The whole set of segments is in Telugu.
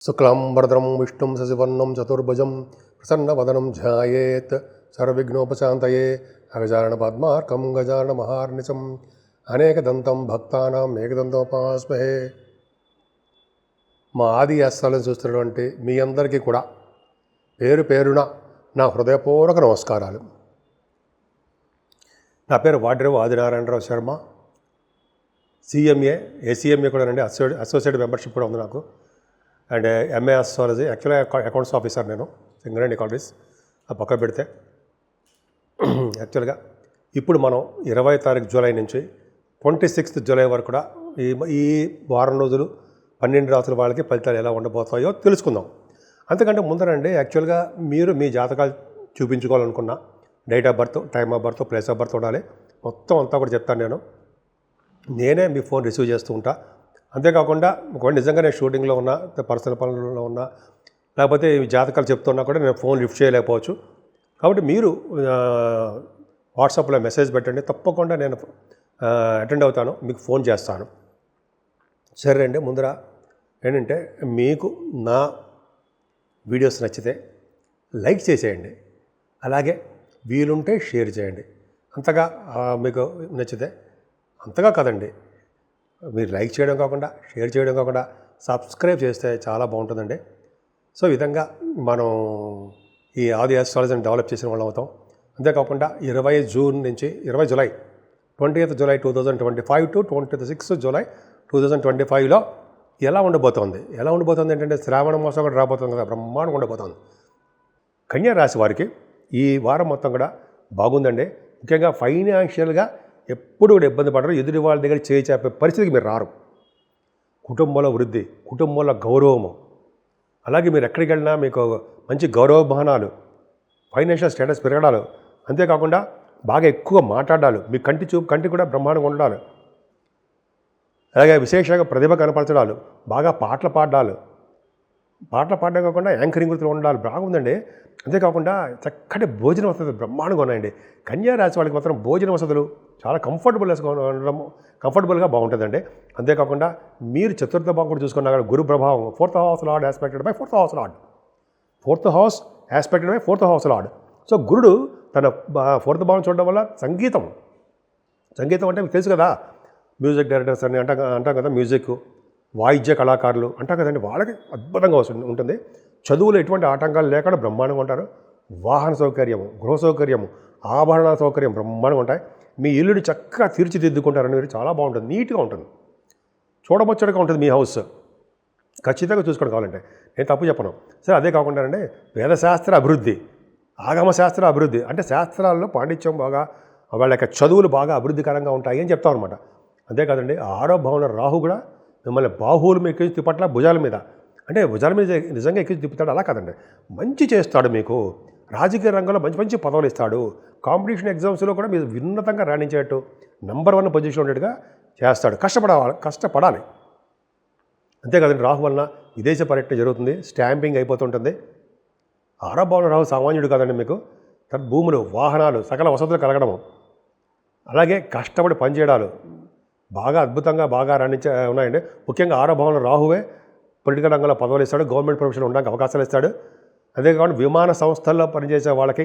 శుక్లాంబరధరం విష్ణుం శశివర్ణం చతుర్భుజం ప్రసన్నవదనం ధ్యాయేత్ సర్వవిఘ్నోపశాంతయే అగజానన పద్మార్కం గజానన మహార్నిశం అనేకదంతం భక్తానాం ఏకదంతోపాస్మహే. మా ఆది యాస్త్రాలను చూస్తున్నటువంటి మీ అందరికీ కూడా పేరు పేరున నా హృదయపూర్వక నమస్కారాలు. నా పేరు వాడ్రేవు ఆదినారాయణరావు శర్మ. సిఎంఏ ఏసీఎంఏ కూడా అండి, అసోసియేట్ మెంబర్షిప్ కూడా ఉంది నాకు. అండ్ ఎంఏ ఆస్ట్రాలజీ, యాక్చువల్గా అకౌంట్స్ ఆఫీసర్ నేను, సింగరేణి కాలేజ్. ఆ పక్క పెడితే యాక్చువల్గా ఇప్పుడు మనం 20 తారీఖు జూలై నుంచి 26th జూలై వరకు కూడా ఈ వారం రోజులు 12 రాసుల వాళ్ళకి ఫలితాలు ఎలా ఉండబోతాయో తెలుసుకుందాం. అంతకంటే ముందరండి, యాక్చువల్గా మీరు మీ జాతకాలు చూపించుకోవాలనుకున్న date of birth, time of birth, place of birth ఉండాలి. మొత్తం అంతా కూడా చెప్తాను నేనే మీ ఫోన్ రిసీవ్ చేస్తూ ఉంటా. అంతేకాకుండా ఒకవేళ నిజంగా నేను షూటింగ్లో ఉన్నా, పర్సనల్ పనులలో ఉన్నా, లేకపోతే ఈ జాతకాలు చెప్తున్నా కూడా నేను ఫోన్ లిఫ్ట్ చేయలేకపోవచ్చు. కాబట్టి మీరు వాట్సాప్లో మెసేజ్ పెట్టండి, తప్పకుండా నేను అటెండ్ అవుతాను, మీకు ఫోన్ చేస్తాను. సరే అండి, ముందర ఏంటంటే మీకు నా వీడియోస్ నచ్చితే లైక్ చేసేయండి, అలాగే వీలుంటే షేర్ చేయండి. అంతగా మీకు నచ్చితే, అంతగా కదండి, మీరు లైక్ చేయడం కాకుండా, షేర్ చేయడం కాకుండా సబ్స్క్రైబ్ చేస్తే చాలా బాగుంటుందండి. సో ఈ విధంగా మనం ఈ ఆది ఆస్ట్రాలజీని డెవలప్ చేసిన వాళ్ళం అవుతాం. అంతేకాకుండా 20 జూన్ నుంచి 20 July 20th July 2025 to 26th July 2025లో ఎలా ఉండబోతోంది ఏంటంటే శ్రావణ మాసం కూడా రాబోతుంది కదా, బ్రహ్మాండంగా ఉండబోతోంది. కన్యా రాశి వారికి ఈ వారం మొత్తం కూడా బాగుందండి. ముఖ్యంగా ఫైనాన్షియల్గా ఎప్పుడు కూడా ఇబ్బంది పడరు, ఎదుటి వాళ్ళ దగ్గర చేయి చేపే పరిస్థితికి మీరు రారు. కుటుంబంలో వృద్ధి, కుటుంబంలో గౌరవము, అలాగే మీరు ఎక్కడికి వెళ్ళినా మీకు మంచి గౌరవమానాలు, ఫైనాన్షియల్ స్టేటస్ పెరగడాలు, అంతేకాకుండా బాగా ఎక్కువ మాట్లాడాలి, మీ కంటి కూడా బ్రహ్మాండంగా ఉండాలి. అలాగే విశేషంగా ప్రతిభ కనపరచడాలు, బాగా పాటలు పాడడం కాకుండా యాంకరింగ్ వృత్తిలో ఉండాలి, బాగుందండి. అంతేకాకుండా చక్కటి భోజన వసతులు బ్రహ్మాండంగా ఉన్నాయండి. కన్యా రాశి వాళ్ళకి మాత్రం భోజన వసతులు చాలా కంఫర్టబుల్గా బాగుంటుందండి. అంతేకాకుండా మీరు చతుర్థ భావం కూడా చూసుకున్నా కూడా గురు ప్రభావం, 4th house lord యాస్పెక్టెడ్ by 4th house lord, 4th house యాస్పెక్టెడ్ by 4th house lord. So గురుడు తన 4th భావం చూడడం వల్ల సంగీతం అంటే మీకు తెలుసు కదా, మ్యూజిక్ డైరెక్టర్స్ అని అంటాం కదా, మ్యూజిక్ వాయిద్య కళాకారులు అంటాం కదండి, వాళ్ళకి అద్భుతంగా ఉంటుంది. చదువులో ఎటువంటి ఆటంకాలు లేకుండా బ్రహ్మాండంగా ఉంటారు. వాహన సౌకర్యము, గృహ సౌకర్యము, ఆభరణాల సౌకర్యం బ్రహ్మాండంగా ఉంటాయి. మీ ఇల్లుని చక్కగా తీర్చిదిద్దుకుంటారని మీరు చాలా బాగుంటుంది, నీట్గా ఉంటుంది, చూడముచ్చటగా ఉంటుంది మీ హౌస్. ఖచ్చితంగా చూసుకోవడం కావాలంటే నేను తప్పు చెప్పను. సరే, అదే కాకుండా అండి వేదశాస్త్ర అభివృద్ధి, ఆగమశాస్త్ర అభివృద్ధి, అంటే శాస్త్రాల్లో పాండిత్యం బాగా, వాళ్ళ యొక్క చదువులు బాగా అభివృద్ధికరంగా ఉంటాయి అని చెప్తాం అనమాట. అంతేకాదండి 6వ భావంలో రాహు కూడా మిమ్మల్ని బాహువులు మీకు ఎక్కించి తిప్పట్ల భుజాల మీద, అంటే భుజాల మీద నిజంగా ఎక్కించి తిప్పుతాడు, అలా కాదండి, మంచి చేస్తాడు. మీకు రాజకీయ రంగంలో మంచి పదవులు ఇస్తాడు. కాంపిటీషన్ ఎగ్జామ్స్లో కూడా మీరు ఉన్నతంగా రాణించేటట్టు నెంబర్ 1 పొజిషన్ ఉండేట్టుగా చేస్తాడు. కష్టపడాలి. అంతేకాదండి రాహు వలన విదేశ పర్యటన జరుగుతుంది, స్టాంపింగ్ అయిపోతుంటుంది. 6వ భావంలో రాహు సామాన్యుడు కాదండి. మీకు భూములు, వాహనాలు, సకల వసతులు కలగడము, అలాగే కష్టపడి పనిచేయడాలు బాగా అద్భుతంగా బాగా ఉన్నాయండి. ముఖ్యంగా 6వ భావంలో రాహువే పొలిటికల్ రంగంలో పదవులు ఇస్తాడు, గవర్నమెంట్ ప్రొఫెషన్ ఉండడానికి అవకాశాలు ఇస్తాడు. అంతేకాకుండా విమాన సంస్థల్లో పనిచేసే వాళ్ళకి,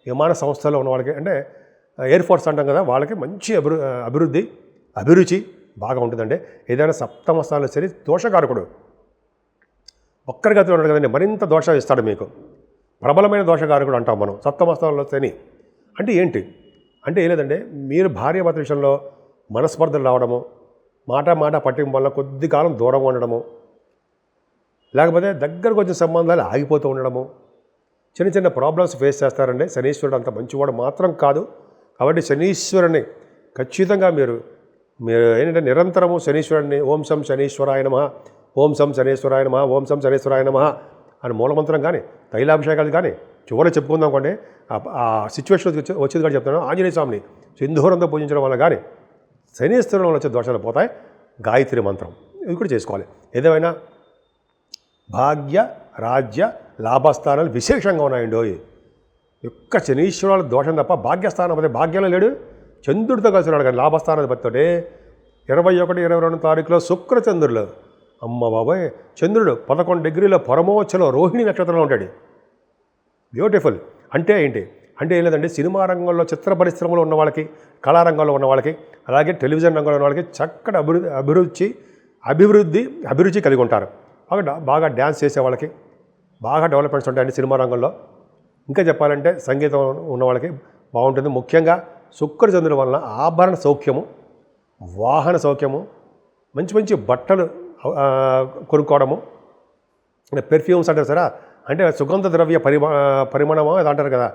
విమాన సంస్థల్లో ఉన్న వాళ్ళకి, అంటే ఎయిర్ ఫోర్స్ అంటాం కదా, వాళ్ళకి మంచి అభిరుచి బాగా ఉంటుందండి. ఏదైనా సప్తమ స్థానంలో సరే దోషకారకుడు ఒక్కరిగతిలో ఉన్నాడు కదండి, మరింత దోషం ఇస్తాడు మీకు. ప్రబలమైన దోషకారకుడు అంటాం మనం సప్తమ స్థానంలో శని. అంటే ఏంటి అంటే ఏం లేదండి, మీరు భార్యాభర్త విషయంలో మనస్పర్ధలు రావడము, మాట పట్టింపు వల్ల కొద్ది కాలం దూరంగా ఉండడము, లేకపోతే దగ్గరకు వచ్చిన సంబంధాలు ఆగిపోతూ ఉండడము, చిన్న ప్రాబ్లమ్స్ ఫేస్ చేస్తారండి. శనీశ్వరుడు అంత మంచివాడు మాత్రం కాదు. కాబట్టి శనీశ్వరుని ఖచ్చితంగా మీరు ఏంటంటే నిరంతరము శనీశ్వరుడిని ఓం శం శనీశ్వరాయ నమః, ఓం శం శనీశ్వరాయ నమః, ఓం శం శనీశ్వరాయ నమః అని మూలమంత్రం కానీ, తైలాభిషేకాలు కానీ చివరి చెప్పుకుందాం అనుకోండి. ఆ సిచ్యువేషన్ వచ్చేది కూడా చెప్తాను. ఆంజనేయ స్వామిని సింధూరంతో పూజించడం వల్ల కానీ శనీశ్వరం వల్ల వచ్చే దోషాలు పోతాయి. గాయత్రి మంత్రం ఇది కూడా చేసుకోవాలి. ఏదేమైనా భాగ్య, రాజ్య, లాభస్థానాలు విశేషంగా ఉన్నాయండి. యొక్క శనీశ్వరాల దోషం తప్ప భాగ్యస్థానం అదే భాగ్యంలో లేడు, చంద్రుడితో కలిసి ఉన్నాడు. కానీ లాభస్థానాధిపతితోటే 21, 22 తారీఖులో శుక్రచంద్రులు అమ్మ బాబాయ్, చంద్రుడు 11 డిగ్రీల పరమోచ్చలో రోహిణి నక్షత్రంలో ఉంటాడు. బ్యూటిఫుల్. అంటే ఏంటి అంటే ఏం లేదండి, సినిమా రంగంలో చిత్ర పరిశ్రమలో ఉన్న వాళ్ళకి, కళారంగంలో ఉన్న వాళ్ళకి, అలాగే టెలివిజన్ రంగంలో ఉన్న వాళ్ళకి చక్కటి అభిరుచి కలిగి ఉంటారు. బాగా డ్యాన్స్ చేసే వాళ్ళకి బాగా డెవలప్మెంట్స్ ఉంటాయండి సినిమా రంగంలో. ఇంకా చెప్పాలంటే సంగీతం ఉన్న వాళ్ళకి బాగుంటుంది. ముఖ్యంగా శుక్ర చంద్రుల వలన ఆభరణ సౌఖ్యము, వాహన సౌఖ్యము, మంచి మంచి బట్టలు కొనుక్కోవడము, పెర్ఫ్యూమ్స్ అంటారు సరే, అంటే సుగంధ ద్రవ్య పరిమాణము అది అంటారు కదా,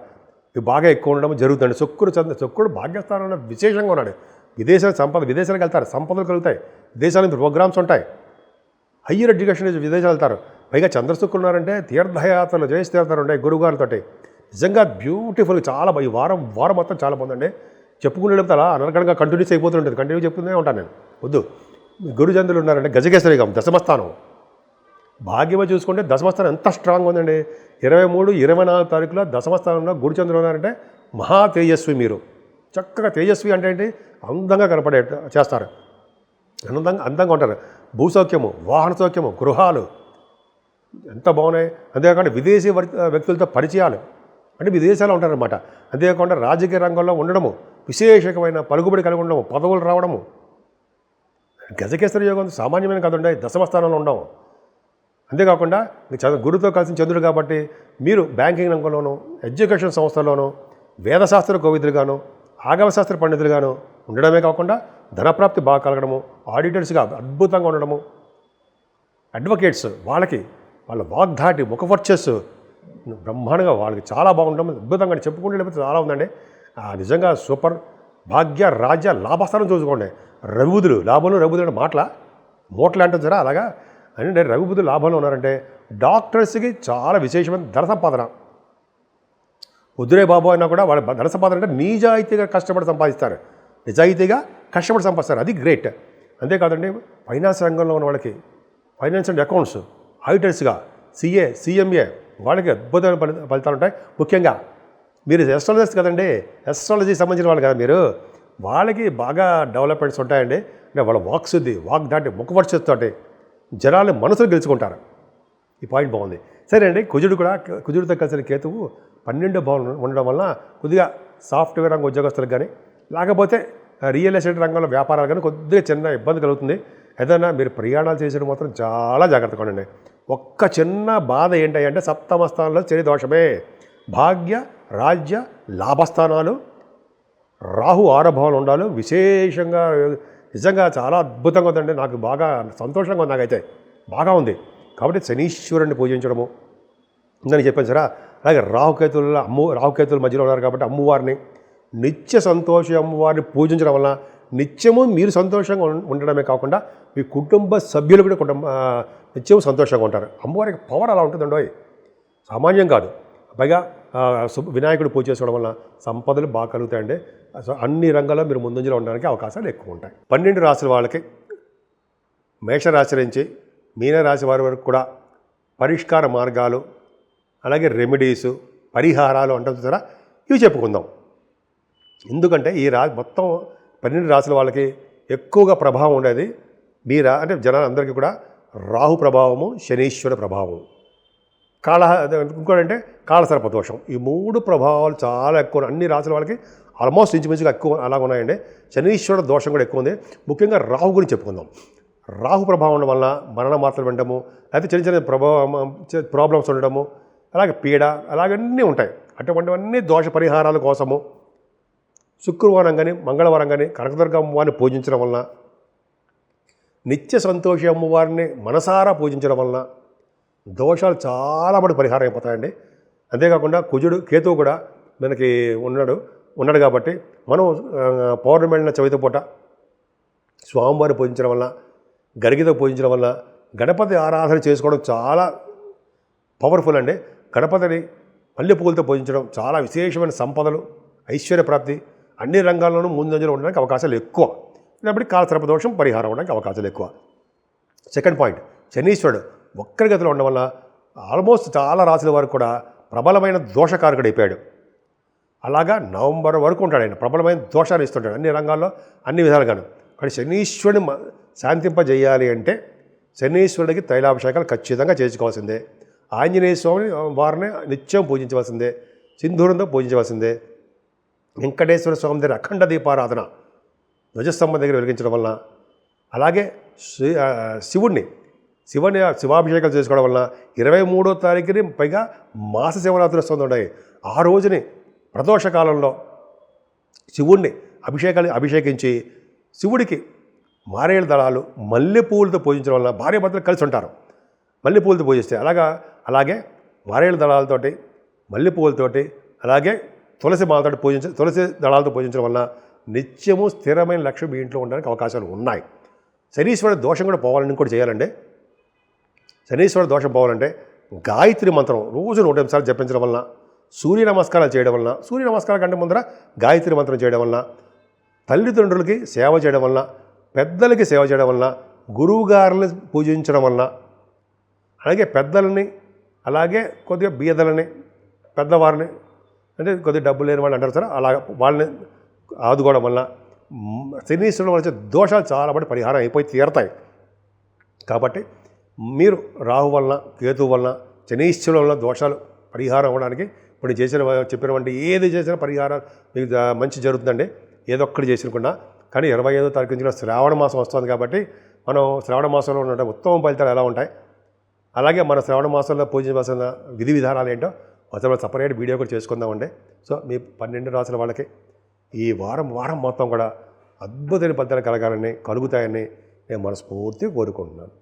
ఇవి బాగా ఎక్కువ ఉండడం జరుగుతుంది. శుక్రుడు భాగ్యస్థానంలో విశేషంగా ఉన్నాడు. విదేశాలకు వెళ్తారు, సంపదలు కలుగుతాయి, విదేశాల నుంచి ప్రోగ్రామ్స్ ఉంటాయి, హయ్యర్ ఎడ్యుకేషన్ విదేశాలు వెళ్తారు. పైగా చంద్రశుక్రులు ఉన్నారంటే తీర్థయాత్రలు, జయస్తీర్థాలు ఉంటాయి గురువుగారితోటి. నిజంగా బ్యూటిఫుల్. చాలా ఈ వారం మొత్తం చాలా బాగుందండి. చెప్పుకునేటప్పుడు అలా అనర్గణంగా కంటిన్యూస్ అయిపోతుంటుంది. కంటిన్యూ చెప్తూనే ఉంటాను నేను. వద్దు, గురుచంద్రులు ఉన్నారంటే గజకేసరిగం దశమస్థానం. భాగ్యమ చూసుకుంటే దశమస్థానం ఎంత స్ట్రాంగ్ ఉందండి. 23, 24 తారీఖులో దశమస్థానంలో గురుచంద్రులు ఉన్నారంటే మహా తేజస్వి. మీరు చక్కగా తేజస్వి అంటే ఏంటి, అందంగా కనపడే చేస్తారు, అందంగా ఉంటారు. భూసౌఖ్యము, వాహన సౌఖ్యము, గృహాలు ఎంత బాగున్నాయి. అంతేకాకుండా విదేశీ వ్యక్తులతో పరిచయాలు, అంటే విదేశాల్లో ఉంటారనమాట. అంతేకాకుండా రాజకీయ రంగంలో ఉండడము, విశేషమైన పలుకుబడి కలిగి ఉండడము, పదవులు రావడము. గజకేసరి యోగం సామాన్యమైన కదండి, దశమస్థానంలో ఉండడం. అంతేకాకుండా గురుతో కలిసిన చంద్రుడు కాబట్టి మీరు బ్యాంకింగ్ రంగంలోనూ, ఎడ్యుకేషన్ సంస్థల్లోనూ, వేదశాస్త్ర కోవిదులుగాను, ఆగమశాస్త్ర పండితులుగాను ఉండడమే కాకుండా ధనప్రాప్తి బాగా కలగడము, ఆడిటర్స్గా అద్భుతంగా ఉండడము, అడ్వకేట్స్ వాళ్ళ వాగ్ధాటి, ముఖవర్చస్సు బ్రహ్మాండంగా వాళ్ళకి చాలా బాగుండడం, అద్భుతంగా చెప్పుకుంటే లేకపోతే చాలా ఉందండి. నిజంగా సూపర్. భాగ్య రాజ్య లాభస్థానం చూసుకోండి. రవిబుధులు అంటే మూటలు అంటే జరా అలాగా అంటే రవిబుధులు లాభంలో ఉన్నారంటే డాక్టర్స్కి చాలా విశేషమైన ధన సంపాదన. వద్దురే బాబు అయినా కూడా వాళ్ళ ధన సంపాదన అంటే నిజాయితీగా కష్టపడి సంపాదిస్తారు, అది గ్రేట్. అంతేకాదండి, ఫైనాన్స్ రంగంలో ఉన్న వాళ్ళకి ఫైనాన్స్ అండ్ అకౌంట్స్, ఆడిటర్స్గా, CA, CMA వాళ్ళకి అద్భుతమైన ఫలితాలు ఉంటాయి. ముఖ్యంగా మీరు ఎస్ట్రాలజిస్ట్ కదండి, ఎస్ట్రాలజీకి సంబంధించిన వాళ్ళు కదా మీరు, వాళ్ళకి బాగా డెవలప్మెంట్స్ ఉంటాయండి. అంటే వాళ్ళ వాక్శుద్ధి, వాగ్దాటి, ముఖవర్చతోటి జనాలు మనసులు గెలుచుకుంటారు. ఈ పాయింట్ బాగుంది. సరే అండి, కుజుడితో కలిసిన కేతువు 12 భావం ఉండడం వలన కొద్దిగా సాఫ్ట్వేర్ రంగ ఉద్యోగస్తులకు కానీ, లేకపోతే రియల్ ఎస్టేట్ రంగంలో వ్యాపారాలు కానీ కొద్దిగా చిన్న ఇబ్బంది కలుగుతుంది. ఏదైనా మీరు ప్రయాణాలు చేసిన మాత్రం చాలా జాగ్రత్తగా ఉండండి. ఒక్క చిన్న బాధ ఏంటంటే సప్తమ స్థానంలో శని దోషమే. భాగ్య రాజ్య లాభస్థానాలు రాహు 6వ భావంలో ఉండాలి. విశేషంగా నిజంగా చాలా అద్భుతంగా ఉందండి. నాకు బాగా సంతోషంగా ఉంది, నాకైతే బాగా ఉంది. కాబట్టి శనీశ్వరుణ్ణి పూజించడము ఉందని చెప్పాను సరే. అలాగే రాహుకేతుల మధ్యలో ఉన్నారు కాబట్టి అమ్మవారిని, నిత్య సంతోష అమ్మవారిని పూజించడం వల్ల నిత్యము మీరు సంతోషంగా ఉండడమే కాకుండా మీ కుటుంబ సభ్యులు కూడా నిత్యం సంతోషంగా ఉంటారు. అమ్మవారికి పవర్ అలా ఉంటుందండి, సామాన్యం కాదు. పైగా వినాయకుడు పూజ చేసుకోవడం వల్ల సంపదలు బాగా కలుగుతాయండి. అన్ని రంగాల్లో మీరు ముందంజలో ఉండడానికి అవకాశాలు ఎక్కువ ఉంటాయి. 12 రాశుల వాళ్ళకి మేషరాశి నుంచి మీనరాశి వారి వరకు కూడా పరిష్కార మార్గాలు, అలాగే రెమెడీసు, పరిహారాలు అంటారు సరే, ఇవి చెప్పుకుందాం. ఎందుకంటే ఈ మొత్తం 12 రాశుల వాళ్ళకి ఎక్కువగా ప్రభావం ఉండేది అంటే జనాలందరికీ కూడా రాహు ప్రభావము, శనీశ్వర ప్రభావం, ఇంకోటంటే కాళసర్పదోషం. ఈ 3 ప్రభావాలు చాలా ఎక్కువ అన్ని రాశుల వాళ్ళకి ఆల్మోస్ట్ ఇంచుమించుగా ఎక్కువ అలాగ ఉన్నాయండి. శనీశ్వర దోషం కూడా ఎక్కువ ఉంది. ముఖ్యంగా రాహు గురించి చెప్పుకుందాం. రాహు ప్రభావం వల్ల మరణ మాత్రలు వినడము, లేకపోతే చిన్న చిన్న ప్రాబ్లమ్స్ ఉండడము, అలాగే పీడ, అలాగన్నీ ఉంటాయి. అటువంటివన్నీ దోష పరిహారాల కోసము శుక్రవారం కానీ, మంగళవారం కానీ కనకదుర్గ అమ్మవారిని పూజించడం వలన, నిత్య సంతోషి అమ్మవారిని మనసారా పూజించడం వలన దోషాలు చాలా మటుకు పరిహారం అయిపోతాయండి. అంతేకాకుండా కేతువు కూడా మనకి ఉన్నాడు కాబట్టి మనం పౌర్ణమి వెళ్ళిన చవితి పూట స్వామివారిని పూజించడం వల్ల, గరిగితో పూజించడం వల్ల, గణపతి ఆరాధన చేసుకోవడం చాలా పవర్ఫుల్ అండి. గణపతిని మల్లె పువ్వులతో పూజించడం చాలా విశేషమైన సంపదలు, ఐశ్వర్య ప్రాప్తి, అన్ని రంగాల్లోనూ ముందంజలో ఉండడానికి అవకాశాలు ఎక్కువ. కాబట్టి కాలసర్పదోషం పరిహారం ఉండడానికి అవకాశాలు ఎక్కువ. సెకండ్ పాయింట్, శనీశ్వరుడు వక్రగతిలో ఉండడం వల్ల ఆల్మోస్ట్ చాలా రాశుల వరకు కూడా ప్రబలమైన దోషకారకుడు అయిపోయాడు. అలాగా నవంబర్ వరకు ఉంటాడు ఆయన, ప్రబలమైన దోషాలు ఇస్తుంటాడు అన్ని రంగాల్లో, అన్ని విధాలుగాను. కానీ శనీశ్వరుని శాంతింపజేయాలి అంటే శనీశ్వరుడికి తైలాభిషేకాలు ఖచ్చితంగా చేసుకోవాల్సిందే. ఆంజనేయ స్వామిని వారిని నిత్యం పూజించవలసిందే. సింధూరంతో పూజించవలసిందే. వెంకటేశ్వర స్వామి దగ్గర అఖండ దీపారాధన ధ్వజస్తంభం దగ్గర వెలిగించడం వలన, అలాగే శివాభిషేకాలు చేసుకోవడం వలన 23వ తారీఖుని పైగా మాస శివరాత్రి వస్తుంది. ఆ రోజుని ప్రదోషకాలంలో శివుణ్ణి అభిషేకించి శివుడికి మారేడు దళాలు మల్లెపూలతో పూజించడం వల్ల భార్యాభర్తలు కలిసి ఉంటారు. మల్లెపూలతో పూజిస్తే అలాగే మారేడు దళాలతోటి, మల్లెపూలతోటి, అలాగే తులసి దళాలతో పూజించడం వల్ల నిత్యము స్థిరమైన లక్ష్యం మీ ఇంట్లో ఉండడానికి అవకాశాలు ఉన్నాయి. శనీశ్వరుడి దోషం కూడా పోవాలని ఇంకోటి చేయాలంటే, శనీశ్వరుడి దోషం పోవాలంటే గాయత్రి మంత్రం రోజు 108 సార్లు జపించడం వలన, సూర్య నమస్కారాలు చేయడం వలన, సూర్య నమస్కారాల కంటే ముందర గాయత్రి మంత్రం చేయడం వలన, తల్లిదండ్రులకి సేవ చేయడం వలన, పెద్దలకి సేవ చేయడం వలన, గురువుగారుని పూజించడం వలన, అలాగే పెద్దలని, అలాగే కొద్దిగా బీదలని, పెద్దవారిని, అంటే కొద్దిగా డబ్బు లేని వాళ్ళు అంటారు సార్, అలా వాళ్ళని ఆదుకోవడం వలన శనీశ్వరుడు వచ్చే దోషాలు చాలా మటుకు పరిహారం అయిపోయి తీరతాయి. కాబట్టి మీరు రాహు వలన, కేతు వలన, శనీశ్వరుడు వలన దోషాలు పరిహారం అవ్వడానికి ఇప్పుడు చెప్పినటువంటి ఏది చేసినా పరిహారం మీకు మంచి జరుగుతుందండి. ఏదో ఒక్కటి చేసినకుండా. కానీ 25వ తారీఖు నుంచి శ్రావణ మాసం వస్తుంది కాబట్టి మనం శ్రావణ మాసంలో ఉన్న ఉత్తమ ఫలితాలు ఎలా ఉంటాయి, అలాగే మన శ్రావణ మాసంలో పూజించవలసిన విధి విధానాలు ఏంటో అసలు సపరేట్ వీడియో కూడా చేసుకుందామండి. సో మీ 12 రాసుల వాళ్ళకి ఈ వారం మొత్తం కూడా అద్భుతమైన ఫలితాలు కలుగుతాయని నేను మనస్ఫూర్తిగా కోరుకుంటున్నాను.